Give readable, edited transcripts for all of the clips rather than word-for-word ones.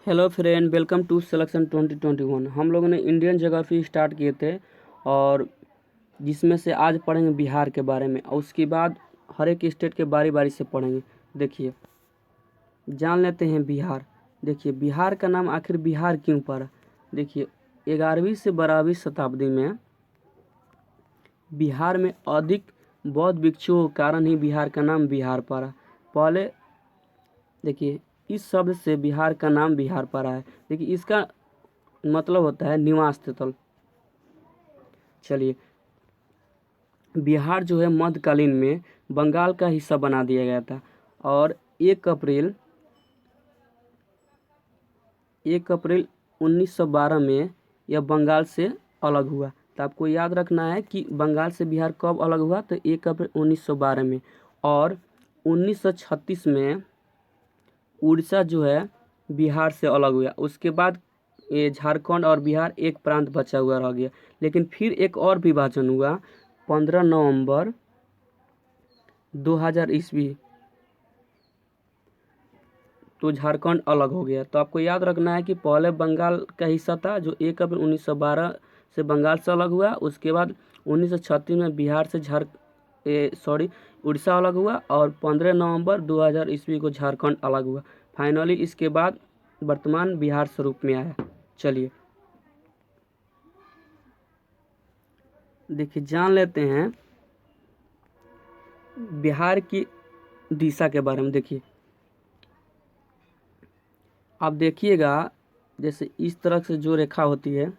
Hello friend, welcome to selection 2021। हम लोगों ने इंडियन ज्योग्राफी स्टार्ट किए थे और जिसमें से आज पढ़ेंगे बिहार के बारे में और उसके बाद हर एक स्टेट के बारी बारी से पढ़ेंगे। देखिए, जान लेते हैं बिहार। देखिए, बिहार का नाम आखिर बिहार क्यों पड़ा। देखिए, 11वीं से 12वीं शताब्दी में बिहार में अधिक बौद्ध भिक्षुओं के कारण ही बिहार का नाम बिहार पड़ा। पहले देखिए, इस शब्द से बिहार का नाम बिहार पड़ा है। देखिए, इसका मतलब होता है निवास स्थल। चलिए, बिहार जो है मध्यकालीन में बंगाल का हिस्सा बना दिया गया था और 1 अप्रैल 1912 में यह बंगाल से अलग हुआ। तो आपको याद रखना है कि बंगाल से बिहार कब अलग हुआ, तो 1 अप्रैल 1912 में। और 1936 में उड़ीसा जो है बिहार से अलग हुआ। उसके बाद ये झारखंड और बिहार एक प्रांत बचा हुआ रह गया। लेकिन फिर एक और विभाजन हुआ 15 नवंबर 2000 ईस्वी, तो झारखंड अलग हो गया। तो आपको याद रखना है कि पहले बंगाल का हिस्सा था जो 1 अप्रैल 1912 से बंगाल से अलग हुआ। उसके बाद 1936 में बिहार से उड़ीसा अलग हुआ और 15 नवंबर 2000 ईस्वी को झारखंड अलग हुआ। फाइनली इसके बाद वर्तमान बिहार स्वरूप में आया। चलिए, देखिए, जान लेते हैं बिहार की दिशा के बारे में। देखिए, आप देखिएगा, जैसे इस तरह से जो रेखा होती है,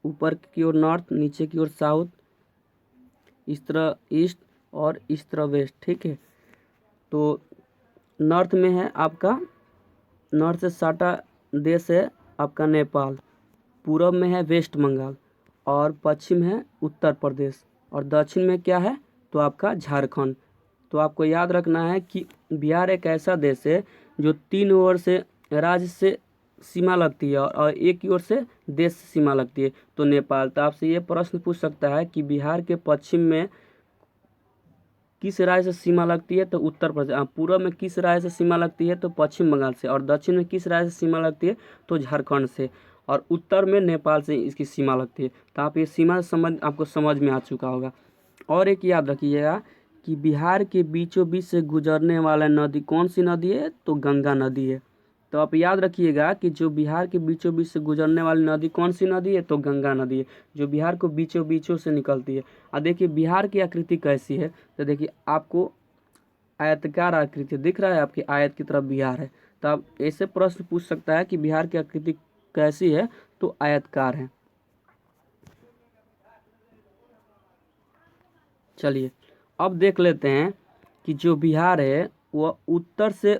ऊपर की ओर नॉर्थ, नीचे की ओर साउथ, इस तरह ईस्ट और इस तरह वेस्ट। ठीक है, तो नॉर्थ में है आपका, नॉर्थ से साटा देश है आपका नेपाल, पूरब में है वेस्ट बंगाल और पश्चिम है उत्तर प्रदेश और दक्षिण में क्या है, तो आपका झारखंड। तो आपको याद रखना है कि बिहार एक ऐसा देश है जो 3 ओर से राज्य से सीमा लगती है और एक ही ओर से देश से सीमा लगती है, तो नेपाल। तो आपसे ये प्रश्न पूछ सकता है कि बिहार के पश्चिम में किस राज्य से सीमा लगती है, तो उत्तर प्रदेश। पूर्व में किस राज्य से सीमा लगती है, तो पश्चिम बंगाल से। और दक्षिण में किस राज्य से सीमा लगती है, तो झारखंड से। और उत्तर में नेपाल से इसकी सीमा लगती है। तो आप ये सीमा संबंध आपको समझ में आ चुका होगा। और एक याद रखिएगा कि बिहार के बीचों बीच से गुजरने वाला नदी कौन सी नदी है, तो गंगा नदी है। तो आप याद रखिएगा कि जो बिहार के बीचों बीच से गुजरने वाली नदी कौन सी नदी है, तो गंगा नदी है, जो बिहार को बीचों बीचों से निकलती है। और देखिए, बिहार की आकृति कैसी है, तो देखिए आपको आयताकार आकृति दिख रहा है, आपकी आयत की तरफ बिहार है। तो आप ऐसे प्रश्न पूछ सकता है कि बिहार की आकृति कैसी है, तो आयतकार है। चलिए, अब देख लेते हैं कि जो बिहार है वह उत्तर से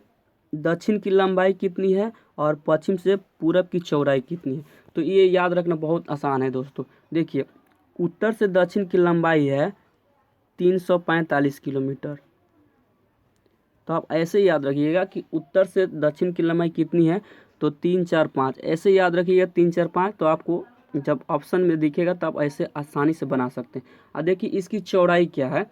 दक्षिण की लंबाई कितनी है और पश्चिम से पूरब की चौड़ाई कितनी है। तो ये याद रखना बहुत आसान है दोस्तों। देखिए, उत्तर से दक्षिण की लंबाई है 345 किलोमीटर। तो आप ऐसे याद रखिएगा कि उत्तर से दक्षिण की लंबाई कितनी है, तो 3 4 5 ऐसे याद रखिएगा, 3 4 5। तो आपको जब ऑप्शन में दिखेगा तो आप ऐसे आसानी से बना सकते हैं। अब देखिए, इसकी चौड़ाई क्या है।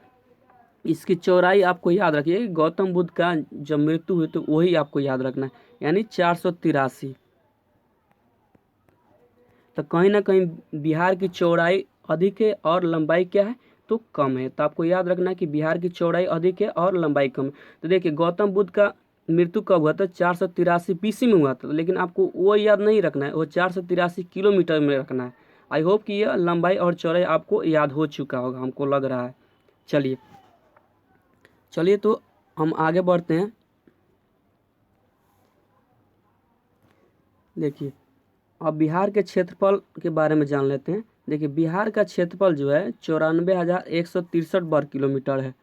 इसकी चौड़ाई आपको याद रखिए, गौतम बुद्ध का जब मृत्यु हुई तो वही आपको याद रखना है, यानी 483। तो कहीं ना कहीं बिहार की चौड़ाई अधिक है और लंबाई क्या है, तो कम है। तो आपको याद रखना है कि बिहार की चौड़ाई अधिक है और लंबाई कम है। तो देखिए, गौतम बुद्ध का मृत्यु कब हुआ था, 483 BC में हुआ था। लेकिन आपको वो याद नहीं रखना है, वो 483 किलोमीटर में रखना है। आई होप कि यह लंबाई और चौड़ाई आपको याद हो चुका होगा, हमको लग रहा है। चलिए चलिए, तो हम आगे बढ़ते हैं। देखिए, अब बिहार के क्षेत्रफल के बारे में जान लेते हैं। देखिए, बिहार का क्षेत्रफल जो है 94,163 वर्ग किलोमीटर है।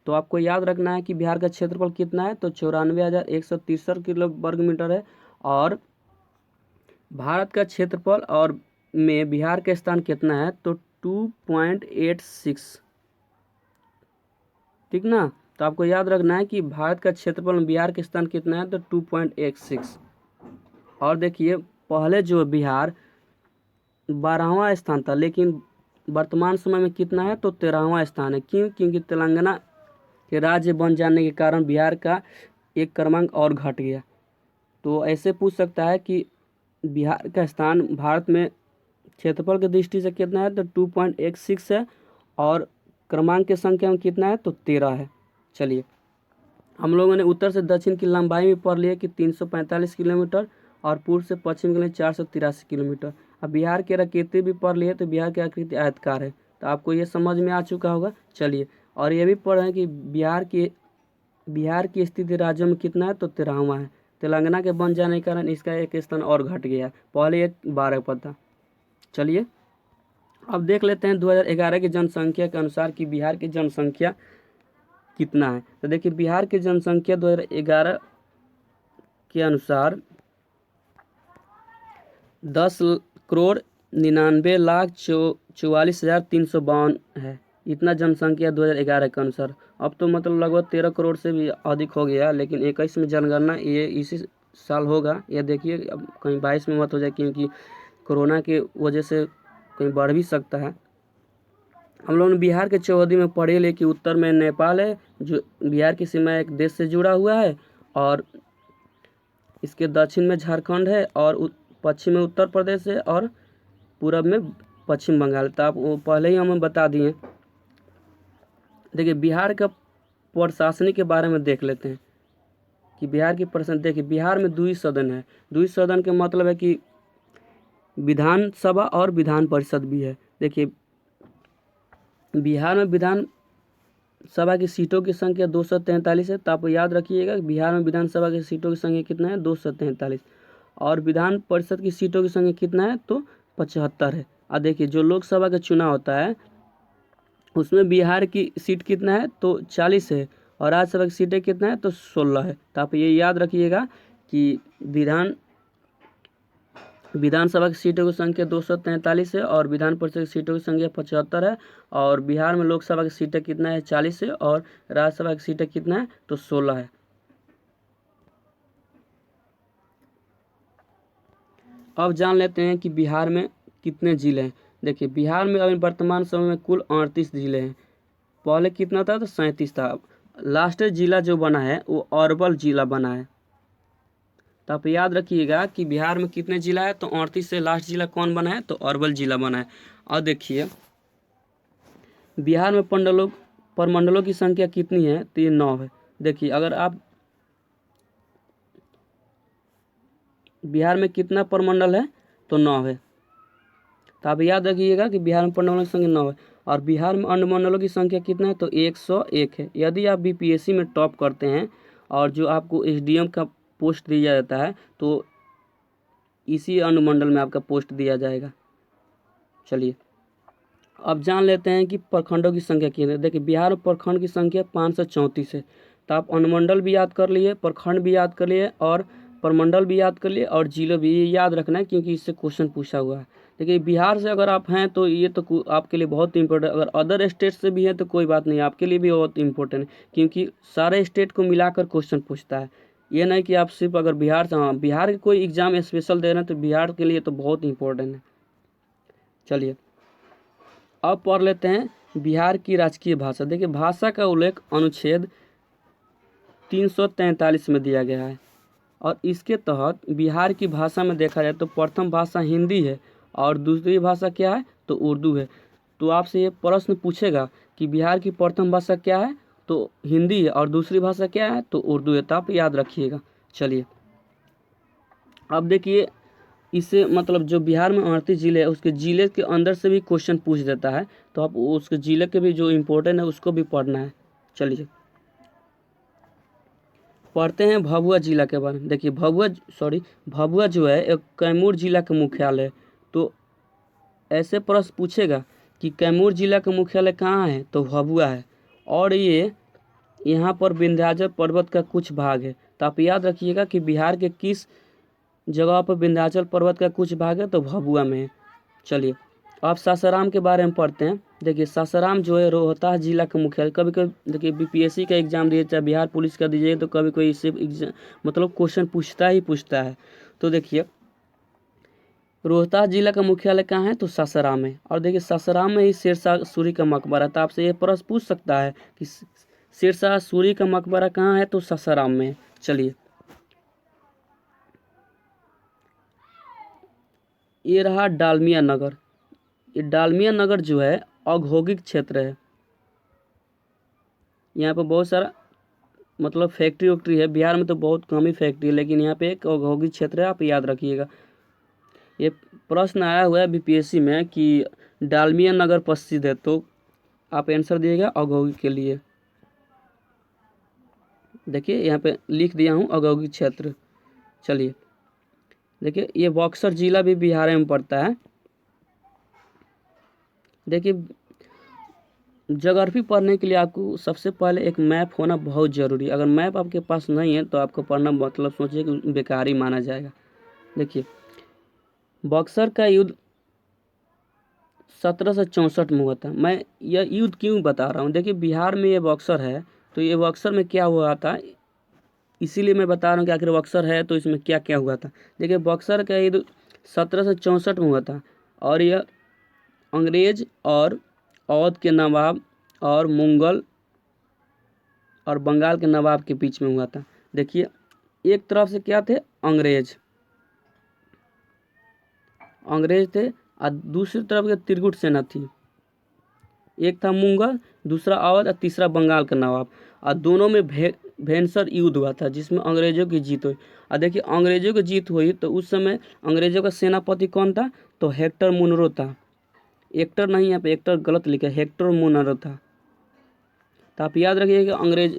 तो आपको याद रखना है कि बिहार का क्षेत्रफल कितना है, तो 94,163 किलो वर्ग मीटर है। और भारत का क्षेत्रफल और में बिहार का स्थान कितना है, तो 2.86। ठीक ना। तो आपको याद रखना है कि भारत का क्षेत्रफल में बिहार का स्थान कितना है, तो 2.86। और देखिए, पहले जो बिहार 12वां स्थान था, लेकिन वर्तमान समय में कितना है, तो 13वां स्थान है। क्यों? क्योंकि तेलंगाना के राज्य बन जाने के कारण बिहार का एक क्रमांक और घट गया। तो ऐसे पूछ सकता है कि बिहार का स्थान भारत में क्षेत्रफल की दृष्टि से कितना है, तो 2.16 है, और क्रमांक की संख्या में कितना है, तो 13 है। चलिए, हम लोगों ने उत्तर से दक्षिण की लंबाई में पढ़ लिया कि 345 किलोमीटर, और पूर्व से पश्चिम के लिए 483 किलोमीटर। अब बिहार की आकृति भी पढ़ लिए, तो बिहार की आकृति आयताकार है, तो आपको ये समझ में आ चुका होगा। चलिए, और ये भी पढ़ें कि बिहार की स्थिति राज्यों में कितना है, तो 13वां है। तेलंगाना के बन जाने के कारण इसका एक स्थान और घट गया है, पहले ये 12 पर था। चलिए, अब देख लेते हैं 2011 की जनसंख्या के अनुसार कि बिहार की जनसंख्या कितना है। तो देखिए, बिहार की जनसंख्या 2011 के अनुसार 10,99,44,352 है। इतना जनसंख्या 2011 के अनुसार। अब तो मतलब लगभग 13 करोड़ से भी अधिक हो गया, लेकिन 21 में जनगणना ये इसी साल होगा। ये देखिए, अब कहीं 22 में मत हो जाए, क्योंकि कोरोना की वजह से कहीं बढ़ भी सकता है। हम लोग ने बिहार के चौहदी में पढ़े ले कि उत्तर में नेपाल है, जो बिहार की सीमा एक देश से जुड़ा हुआ है, और इसके दक्षिण में झारखंड है, और पश्चिम में उत्तर प्रदेश है, और पूरब में पश्चिम बंगाल। तो आप वो पहले ही हमें बता दिए। देखिए, बिहार का प्रशासनिक के बारे में देख लेते हैं कि बिहार की प्रशासन। देखिए, बिहार में द्वि सदन है। द्वि सदन के मतलब है कि विधानसभा और विधान परिषद भी है। देखिए, बिहार में विधानसभा की सीटों की संख्या 243 है। तो आप याद रखिएगा, बिहार में विधानसभा की सीटों की संख्या कितना है, 243, और विधान परिषद की सीटों की संख्या कितना है, तो 75 है। और देखिए, जो लोकसभा का चुनाव होता है उसमें बिहार की सीट कितना है, तो 40 है, और राज्यसभा की सीटें कितना है, तो 16 है। तो आप ये याद रखिएगा कि विधानसभा की सीटों की संख्या 243 है, और विधान परिषद की सीटों की संख्या 75 है, और बिहार में लोकसभा की सीटें कितना है, 40 है, और राज्यसभा की सीटें कितना है, तो 16 है। अब जान लेते हैं कि बिहार में कितने जिले हैं। देखिए, बिहार में अभी वर्तमान समय में कुल 38 जिले हैं। पहले कितना था, तो 37 था। लास्ट जिला जो बना है वो अरवल जिला बना है। तो आप याद रखिएगा कि बिहार में कितने जिला है, तो 38 से लास्ट जिला कौन बना है, तो अरवल जिला बना है। और देखिए, बिहार में प्रमंडलों की संख्या कितनी है, तो ये 9 है। देखिए, अगर आप बिहार में कितना प्रमंडल है, तो 9 है। तो आप याद रखिएगा कि बिहार में प्रमंडलों की संख्या 9 है, और बिहार में अनुमंडलों की संख्या कितना है, तो 101 है। यदि आप बीपीएससी में टॉप करते हैं और जो आपको एसडीएम का पोस्ट दिया जाता है, तो इसी अनुमंडल में आपका पोस्ट दिया जाएगा। चलिए, अब जान लेते हैं कि प्रखंडों की संख्या कितनी है। देखिए, बिहार में प्रखंड की संख्या 534 है। तो आप अनुमंडल भी याद कर लिए, प्रखंड भी याद कर लिए, और प्रमंडल भी याद कर लिए, और जिले भी। ये याद रखना है, क्योंकि इससे क्वेश्चन पूछा हुआ है। देखिए, बिहार से अगर आप हैं तो ये तो आपके लिए बहुत इंपॉर्टेंट है। अगर अदर स्टेट से भी हैं तो कोई बात नहीं, आपके लिए भी बहुत इंपॉर्टेंट है, क्योंकि सारे स्टेट को मिलाकर क्वेश्चन पूछता है। ये नहीं कि आप सिर्फ अगर बिहार से, हाँ, बिहार के कोई एग्जाम स्पेशल दे रहे हैं तो बिहार के लिए तो बहुत इंपॉर्टेंट है। चलिए, अब पढ़ लेते हैं बिहार की राजकीय भाषा। देखिए, भाषा का उल्लेख अनुच्छेद 343 में दिया गया है, और इसके तहत बिहार की भाषा में देखा जाए तो प्रथम भाषा हिंदी है, और दूसरी भाषा क्या है, तो उर्दू है। तो आपसे ये प्रश्न पूछेगा कि बिहार की प्रथम भाषा क्या है, तो हिंदी है, और दूसरी भाषा क्या है, तो उर्दू है। तो आप याद रखिएगा। चलिए, अब देखिए, इससे मतलब जो बिहार में 38 जिले है, उसके जिले के अंदर से भी क्वेश्चन पूछ देता है। तो आप उसके जिले के भी जो इम्पोर्टेंट है उसको भी पढ़ना है। चलिए, पढ़ते हैं भभुआ जिला के बारे में। देखिए, भभुआ जो है एक कैमूर जिला का मुख्यालय है। तो ऐसे प्रश्न पूछेगा कि कैमूर जिला का मुख्यालय कहाँ है, तो भभुआ है, और ये यहाँ पर विंध्याचल पर्वत का कुछ भाग है। तो आप याद रखिएगा कि बिहार के किस जगह पर विंध्याचल पर्वत का कुछ भाग है, तो भभुआ में है। चलिए, आप सासाराम के बारे में पढ़ते हैं। देखिए, सासाराम जो है रोहतास जिला का मुख्यालय। कभी कभी देखिए, बीपीएससी का एग्जाम दिए चाहे बिहार पुलिस का दीजिए, तो कभी कोई इससे एग्जाम मतलब क्वेश्चन पूछता है। तो देखिए, रोहतास जिला का मुख्यालय कहाँ है, तो सासाराम है। और देखिए, सासाराम में ही शेरशाह सूरी का मकबरा है। तो आपसे ये प्रश्न पूछ सकता है कि शेरशाह सूरी का मकबरा कहाँ है, तो सासाराम में है। चलिए, ये रहा डालमिया नगर। ये डालमिया नगर जो है औद्योगिक क्षेत्र है। यहाँ पे बहुत सारा मतलब फैक्ट्री वैक्ट्री है। बिहार में तो बहुत कम ही फैक्ट्री है, लेकिन यहाँ पे एक औद्योगिक क्षेत्र है, आप याद रखिएगा। ये प्रश्न आया हुआ है बीपीएससी में कि डालमिया नगर प्रसिद्ध है, तो आप आंसर दिएगा औद्योगिक के लिए। देखिए यहाँ पे लिख दिया हूँ औद्योगिक क्षेत्र। चलिए देखिए, ये बक्सर जिला भी बिहार में पड़ता है। देखिए, ज्योग्राफी पढ़ने के लिए आपको सबसे पहले एक मैप होना बहुत ज़रूरी है। अगर मैप आपके पास नहीं है तो आपको पढ़ना मतलब सोचिए कि बेकार ही माना जाएगा। देखिए, बक्सर का युद्ध 1764 में हुआ था। मैं यह युद्ध क्यों बता रहा हूँ, देखिए बिहार में ये बक्सर है, तो ये बक्सर में क्या हुआ था, इसीलिए मैं बता रहा हूँ कि आखिर बक्सर है तो इसमें क्या क्या हुआ था। देखिए, बक्सर का युद्ध 1764 में हुआ था, और यह अंग्रेज और अवध के नवाब और मुगल और बंगाल के नवाब के बीच में हुआ था। देखिए, एक तरफ से क्या थे, अंग्रेज थे, और दूसरी तरफ के त्रिगुट सेना थी। एक था मुगल, दूसरा अवध और तीसरा बंगाल का नवाब, और दोनों में भयंकर युद्ध हुआ था जिसमें अंग्रेजों की जीत हुई। और देखिए, अंग्रेजों की जीत हुई तो उस समय अंग्रेजों का सेनापति कौन था, तो हेक्टर मुनरो था। एक्टर नहीं, यहाँ पे एक्टर गलत लिखा है, हेक्टर मुनरो था। तो आप याद रखिए कि अंग्रेज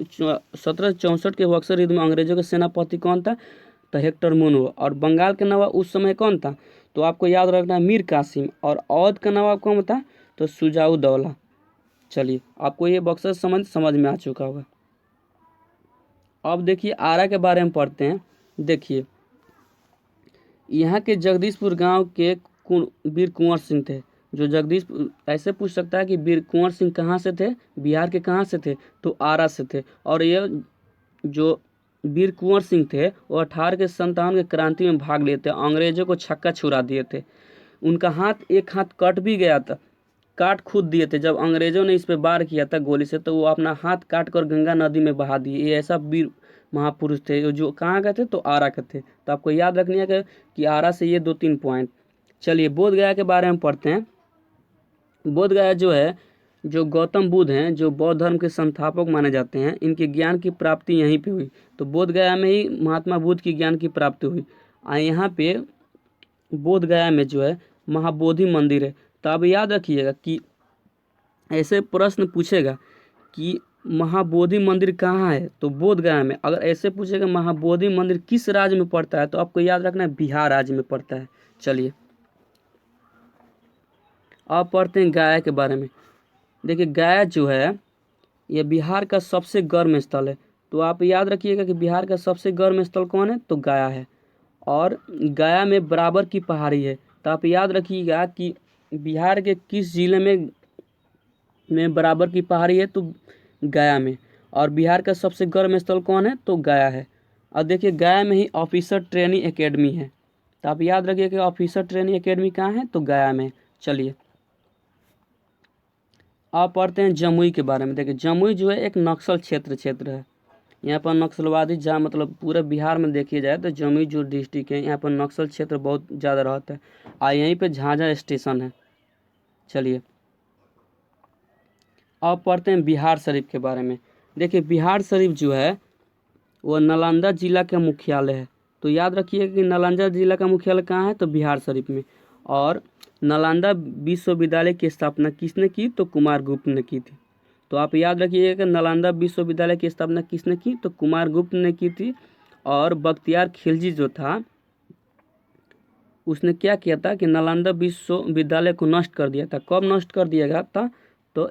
1764 के बक्सर युद्ध में अंग्रेजों का सेनापति कौन था, तो हेक्टर मुनरो। और बंगाल के नवाब उस समय कौन था, तो आपको याद रखना है मीर कासिम। और अवध का नवाब कौन था, तो शुजाउद्दौला। चलिए, आपको ये बक्सर समझ में आ चुका होगा। अब देखिए, आरा के बारे में पढ़ते हैं। देखिए, यहाँ के जगदीशपुर गांव के वीर कुंवर सिंह थे। जो जगदीशपुर, ऐसे पूछ सकता है कि वीर कुंवर सिंह कहाँ से थे, बिहार के कहाँ से थे, तो आरा से थे। और ये जो वीर कुंवर सिंह थे वो 1857 के क्रांति में भाग लिए थे, अंग्रेजों को छक्का छुड़ा दिए थे। उनका हाथ, एक हाथ कट भी गया था, काट खुद दिए थे। जब अंग्रेजों ने इस पे वार किया था गोली से, तो वो अपना हाथ काट कर गंगा नदी में बहा दिए। ये ऐसा वीर महापुरुष थे जो कहाँ के थे, तो आरा के थे। तो आपको याद रखनी है कि आरा से ये 2-3 पॉइंट। चलिए, बोध गया के बारे में पढ़ते हैं। बोध गया जो है, जो गौतम बुद्ध हैं, जो बौद्ध धर्म के संस्थापक माने जाते हैं, इनके ज्ञान की प्राप्ति यहीं पे हुई। तो बोध गया में ही महात्मा बुद्ध की ज्ञान की प्राप्ति हुई। और यहाँ पे बोध गया में जो है महाबोधि मंदिर है। तो आप याद रखिएगा कि ऐसे प्रश्न पूछेगा कि महाबोधि मंदिर कहाँ है, तो बोध गया में। अगर ऐसे पूछेगा महाबोधि मंदिर किस राज्य में पड़ता है, तो आपको याद रखना है बिहार राज्य में पड़ता है। चलिए, अब पढ़ते हैं गया के बारे में। देखिए, गया जो है ये बिहार का सबसे गर्म स्थल है। तो आप याद रखिएगा कि बिहार का सबसे गर्म स्थल कौन है, तो गया है। और गया में बराबर की पहाड़ी है। तो आप याद रखिएगा कि बिहार के किस जिले में बराबर की पहाड़ी है, तो गया में। और बिहार का सबसे गर्म स्थल कौन है, तो गया है। और देखिए, गया में ही ऑफिसर ट्रेनिंग एकेडमी है। तो आप याद रखिए कि ऑफिसर ट्रेनिंग एकेडमी कहाँ है, तो गया में। चलिए, आप पढ़ते हैं जमुई के बारे में। देखिए, जमुई जो है एक नक्सल क्षेत्र है। यहाँ पर नक्सलवादी जहाँ मतलब पूरे बिहार में देखिए जाए तो जमुई जो डिस्ट्रिक्ट है, यहाँ पर नक्सल क्षेत्र बहुत ज़्यादा रहता है। और यहीं पे झाझा स्टेशन है। चलिए, अब पढ़ते हैं बिहार शरीफ के बारे में। देखिए, बिहार शरीफ जो है वो नालंदा जिला का मुख्यालय है। तो याद रखिए कि नालंदा जिला का मुख्यालय कहाँ है, तो बिहार शरीफ में। और नालंदा विश्वविद्यालय की स्थापना किसने की, तो कुमारगुप्त ने की थी। तो आप याद रखिएगा कि नालंदा विश्वविद्यालय की स्थापना किसने की, तो कुमारगुप्त ने की थी। और बख्तियार खिलजी जो था, उसने क्या किया था कि नालंदा विश्वविद्यालय को नष्ट कर दिया था। कब नष्ट कर दिया गया था, तो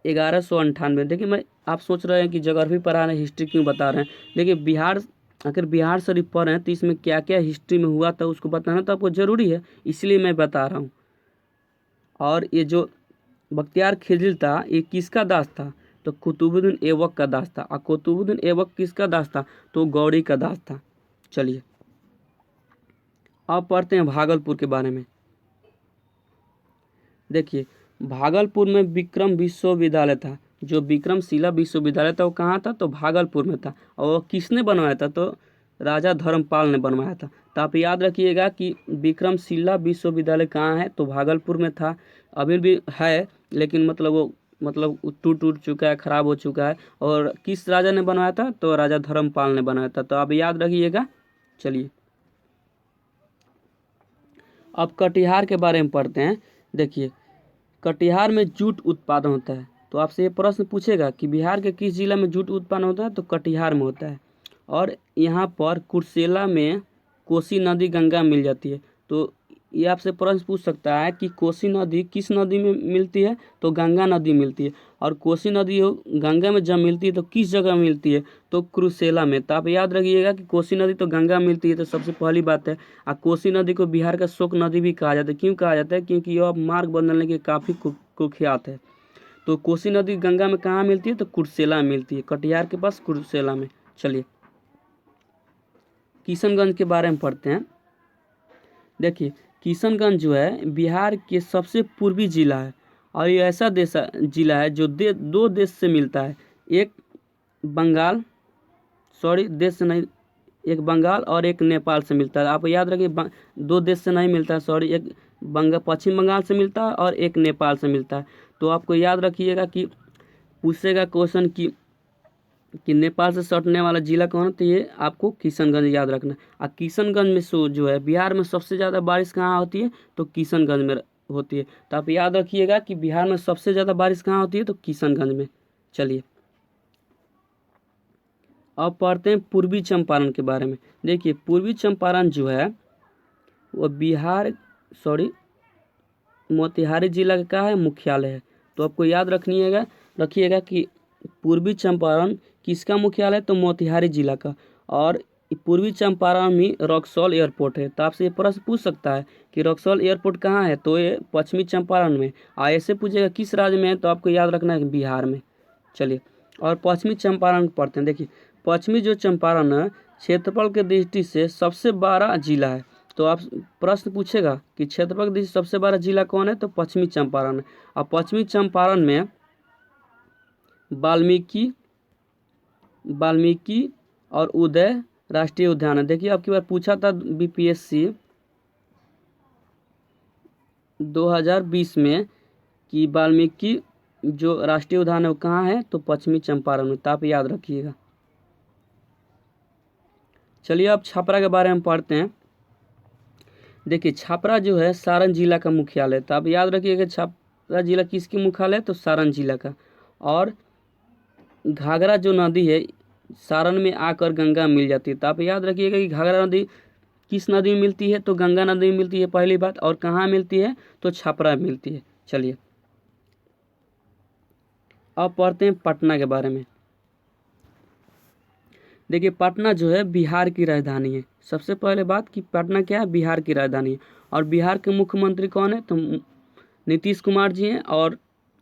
1198। देखिए, मैं आप सोच रहे हैं कि ज्योग्राफी पढ़ा रहे हैं, हिस्ट्री क्यों बता रहे हैं। देखिए, अगर बिहार शरीफ पढ़ रहे हैं तो इसमें क्या क्या हिस्ट्री में हुआ था उसको बताना तो आपको ज़रूरी है, इसलिए मैं बता रहा हूँ। और ये जो बख्तियार खिलजी था, ये किसका दास था, तो कुतुबुद्दीन ऐबक का दास था। और कुतुबुद्दीन ऐबक किसका दास था, तो गौरी का दास था। चलिए, अब पढ़ते हैं भागलपुर के बारे में। देखिए, भागलपुर में विक्रम विश्वविद्यालय था। जो विक्रमशिला विश्वविद्यालय था वो कहाँ था, तो भागलपुर में था। और वो किसने बनवाया था, तो राजा धर्मपाल ने बनवाया था। तो आप याद रखिएगा कि विक्रमशिला विश्वविद्यालय कहाँ है, तो भागलपुर में था, अभी भी है लेकिन वो टूट टूट चुका है, खराब हो चुका है। और किस राजा ने बनवाया था, तो राजा धर्मपाल ने बनाया था। तो आप याद रखिएगा। चलिए अब कटिहार के बारे में पढ़ते हैं। देखिए कटिहार में जूट उत्पादन होता है। तो आपसे ये प्रश्न पूछेगा कि बिहार के किस जिला में जूट उत्पादन होता है, तो कटिहार में होता है। और यहाँ पर कुर्सेला में कोसी नदी गंगा मिल जाती है। तो ये आपसे प्रश्न पूछ सकता है कि कोसी नदी किस नदी में मिलती है, तो गंगा नदी मिलती है। और कोसी नदी गंगा में जब मिलती है तो किस जगह मिलती है, तो कुर्सेला में। तो आप याद रखिएगा कि कोसी नदी तो गंगा मिलती है, तो सबसे पहली बात है। और कोसी नदी को बिहार का शोक नदी भी कहा जाता है। क्यों कहा जाता है, क्योंकि यह मार्ग बदलने के काफ़ी कुख्यात है। तो कोसी नदी गंगा में कहाँ मिलती है, तो कुर्सेला में मिलती है, कटिहार के पास कुर्सेला में। चलिए किशनगंज के बारे में पढ़ते हैं। देखिए किशनगंज जो है बिहार के सबसे पूर्वी जिला है। और ये ऐसा जिला है जो दो देश से मिलता है। एक बंगाल देश से नहीं, एक बंगाल और एक नेपाल से मिलता है। आप याद रखिए दो देश से नहीं मिलता है, एक पश्चिम बंगाल से मिलता है और एक नेपाल से मिलता है। तो आपको याद रखिएगा कि पूछेगा क्वेश्चन कि नेपाल से सटने वाला जिला कौन है, तो ये आपको किशनगंज याद रखना। और किशनगंज में जो है बिहार में सबसे ज़्यादा बारिश कहाँ होती है, तो किशनगंज में होती है। तो आप याद रखिएगा कि बिहार में सबसे ज़्यादा बारिश कहाँ होती है, तो किशनगंज में। चलिए अब पढ़ते हैं पूर्वी चंपारण के बारे में। देखिए पूर्वी चंपारण जो है वो मोतिहारी जिला का है मुख्यालय है। तो आपको याद रखिएगा कि पूर्वी चंपारण किसका मुख्यालय है, तो मोतिहारी जिला का। और पूर्वी चंपारण में रक्सौल एयरपोर्ट है। तो आपसे ये प्रश्न पूछ सकता है कि रक्सौल एयरपोर्ट कहाँ है, तो ये पश्चिमी चंपारण में। ऐसे पूछेगा किस राज्य में है, तो आपको याद रखना है बिहार में। चलिए और पश्चिमी चंपारण पढ़ते हैं। देखिए पश्चिमी जो चंपारण है क्षेत्रफल के दृष्टि से सबसे बड़ा जिला है। तो आप प्रश्न पूछेगा कि क्षेत्रफल की दृष्टि से सबसे बड़ा जिला कौन है, तो पश्चिमी चंपारण है। और पश्चिमी चंपारण में वाल्मीकि और उदय राष्ट्रीय उद्यान है। देखिए आपकी बार पूछा था बीपीएससी 2020 में कि वाल्मीकि जो राष्ट्रीय उद्यान है वो कहाँ है, तो पश्चिमी चंपारण में। तो आप याद रखिएगा। चलिए अब छपरा के बारे में पढ़ते हैं। देखिए छपरा जो है सारण जिला का मुख्यालय। तो आप याद रखिएगा छपरा जिला किसकी मुख्यालय, तो सारण जिला का। और घाघरा जो नदी है सारण में आकर गंगा मिल जाती है। तो आप याद रखिएगा कि घाघरा नदी किस नदी में मिलती है, तो गंगा नदी में मिलती है पहली बात। और कहाँ मिलती है, तो छपरा मिलती है। चलिए अब पढ़ते हैं पटना के बारे में। देखिए पटना जो है बिहार की राजधानी है। सबसे पहले बात कि पटना क्या है, बिहार की राजधानी है। और बिहार के मुख्यमंत्री कौन है, तो नीतीश कुमार जी हैं। और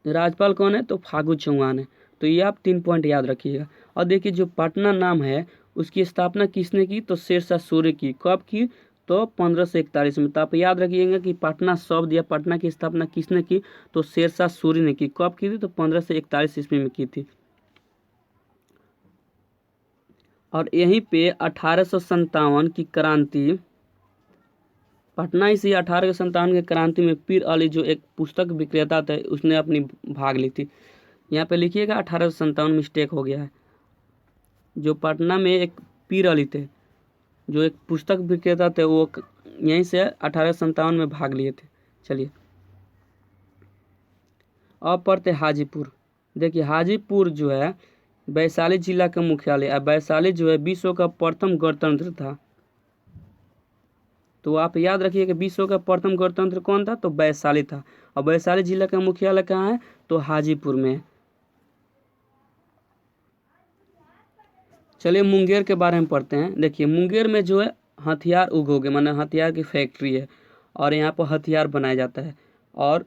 राज्यपाल कौन है, तो फागू चौहान है। तो ये आप 3 पॉइंट याद रखिएगा। और देखिए जो पटना नाम है उसकी स्थापना किसने की, तो शेरशाह सूर्य की। कब की, तो 1541 में। तो आप याद रखिएगा कि पटना शब्द या पटना की स्थापना किसने की, तो शेरशाह सूर्य ने की। कब की थी, तो 1541 ईस्वी में की थी। और यहीं पे 1857 की क्रांति, पटना इसी 1857 की क्रांति में पीर अली जो एक पुस्तक विक्रेता थे उसने अपनी भाग ली थी। यहाँ पे लिखिएगा 1857 मिस्टेक हो गया है। जो पटना में एक पीर अली थे जो एक पुस्तक विक्रेता थे वो यहीं से 1857 में भाग लिए थे। चलिए अब पढ़ते हाजीपुर। देखिए हाजीपुर जो है वैशाली जिला का मुख्यालय है। वैशाली जो है विश्व का प्रथम गणतंत्र था। तो आप याद रखिए कि विश्व का प्रथम गणतंत्र कौन था, तो वैशाली था। और वैशाली जिला का मुख्यालय कहाँ है, तो हाजीपुर में है। चलिए मुंगेर के बारे में पढ़ते हैं। देखिए मुंगेर में जो है हथियार उद्योग माने हथियार की फैक्ट्री है। और यहाँ पर हथियार बनाया जाता है। और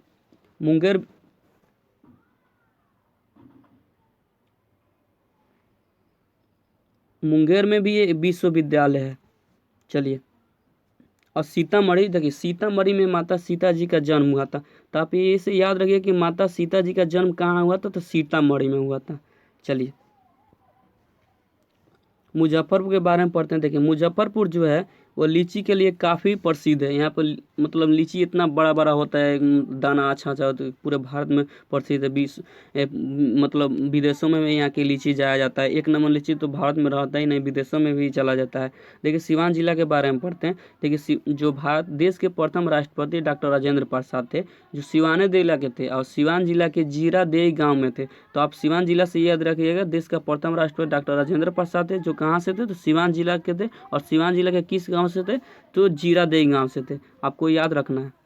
मुंगेर में भी ये विश्वविद्यालय है। चलिए और सीतामढ़ी, देखिए सीतामढ़ी में माता सीता जी का जन्म हुआ था। तो आप ये से याद रखिए कि माता सीता जी का जन्म कहाँ हुआ था, तो सीतामढ़ी में हुआ था। चलिए मुजफ्फरपुर के बारे में पढ़ते हैं। देखिए मुजफ्फरपुर जो है वो लीची के लिए काफ़ी प्रसिद्ध है। यहाँ पर मतलब लीची इतना बड़ा बड़ा होता है, दाना अच्छा अच्छा होता है, पूरे भारत में प्रसिद्ध है। मतलब विदेशों में भी यहाँ की लीची जाया जाता है। एक नंबर लीची तो भारत में रहता ही नहीं, विदेशों में भी चला जाता है। देखिए सिवान जिला के बारे में पढ़ते हैं। देखिए जो भारत देश के प्रथम राष्ट्रपति डॉक्टर राजेंद्र प्रसाद थे, जो सिवाने जिला के थे और सिवान जिला के जीरादेई गाँव में थे। तो आप सिवान जिला से याद रखिएगा, देश का प्रथम राष्ट्रपति डॉक्टर राजेंद्र प्रसाद थे, जो कहाँ से थे, तो सिवान जिला के थे। और सिवान जिला के किस गांव से थे, तो जीरादेई गांव से थे, आपको याद रखना है।